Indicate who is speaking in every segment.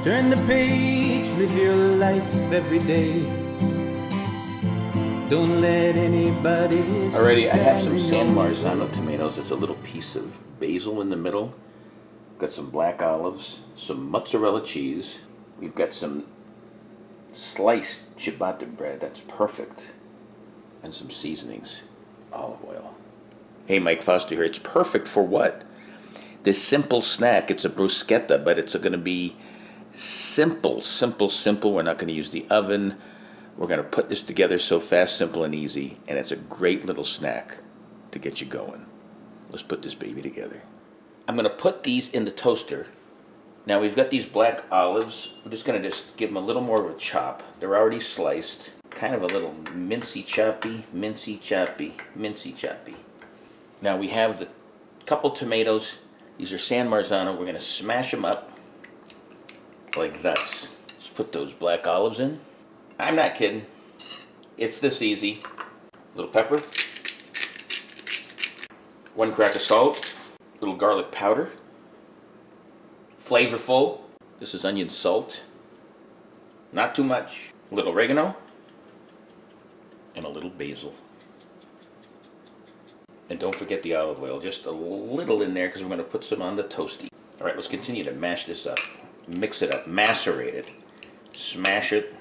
Speaker 1: Turn the page, live your life every day. Don't let anybody.
Speaker 2: Alrighty, I have some San Marzano tomatoes. It's a little piece of basil in the middle. Got some black olives, some mozzarella cheese. We've got some sliced ciabatta bread. That's perfect. And some seasonings. Olive oil. Hey, Mike Foster here. It's perfect for what? This simple snack. It's a bruschetta, but it's going to be simple. We're not going to use the oven. We're going to put this together so fast, simple, and easy, and it's a great little snack to get you going. Let's put this baby together. I'm going to put these in the toaster. Now we've got these black olives. We're just going to give them a little more of a chop. They're already sliced. Kind of a little mincy choppy. Now we have the couple tomatoes. These are San Marzano. We're going to smash them up like this. Let's put those black olives in. I'm not kidding. It's this easy. Little pepper. 1 crack of salt. Little garlic powder. Flavorful. This is onion salt. Not too much. A little oregano. And a little basil. And don't forget the olive oil. Just a little in there because we're going to put some on the toasty. Alright, let's continue to mash this up. Mix it up. Macerate it. Smash it.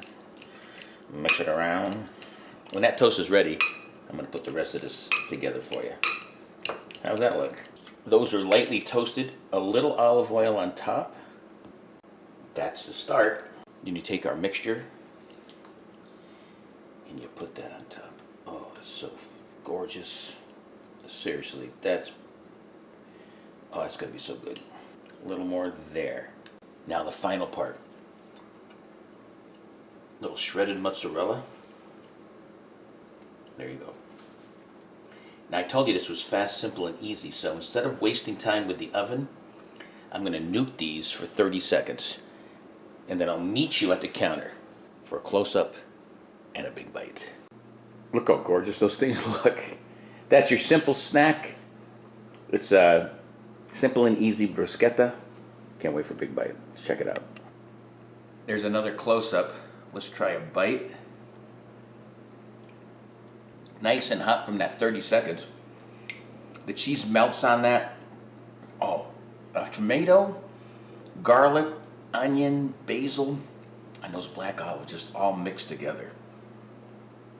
Speaker 2: Mix it around. When that toast is ready, I'm going to put the rest of this together for you. How's that look? Those are lightly toasted. A little olive oil on top. That's the start. Then you take our mixture and you put that on top. Oh, it's so gorgeous. Seriously, it's going to be so good. A little more there. Now the final part. Little shredded mozzarella. There you go. Now I told you this was fast, simple, and easy, so instead of wasting time with the oven, I'm going to nuke these for 30 seconds, and then I'll meet you at the counter for a close-up and a big bite. Look how gorgeous those things look. That's your simple snack. It's a simple and easy bruschetta. Can't wait for a big bite. Let's check it out. There's another close-up. Let's try a bite. Nice and hot from that 30 seconds. The cheese melts on that. Oh, tomato, garlic, onion, basil, and those black olives just all mixed together.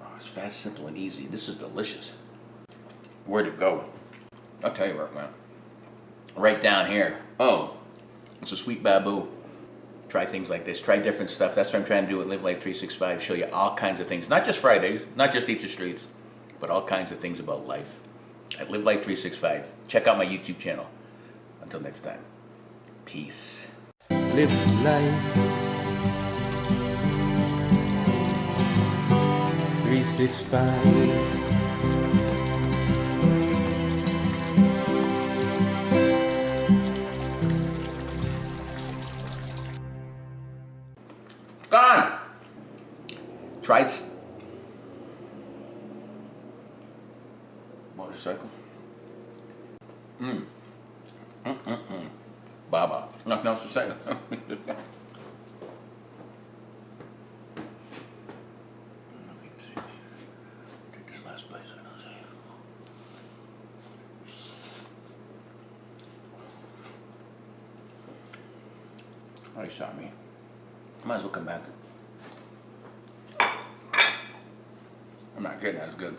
Speaker 2: Oh, it's fast, simple, and easy. This is delicious. Where'd it go? I'll tell you where it went. Right down here. Oh, it's a sweet babu. Try things like this. Try different stuff. That's what I'm trying to do at Live Life 365. Show you all kinds of things. Not just Fridays, not just Eat the Streets, but all kinds of things about life at Live Life 365. Check out my YouTube channel. Until next time. Peace.
Speaker 1: Live life 365.
Speaker 2: Gone! Tried motorcycle. Baba. Nothing else to say. Take this last bite, I don't see. Oh, you saw me. Might as well come back. I'm not kidding, that's good.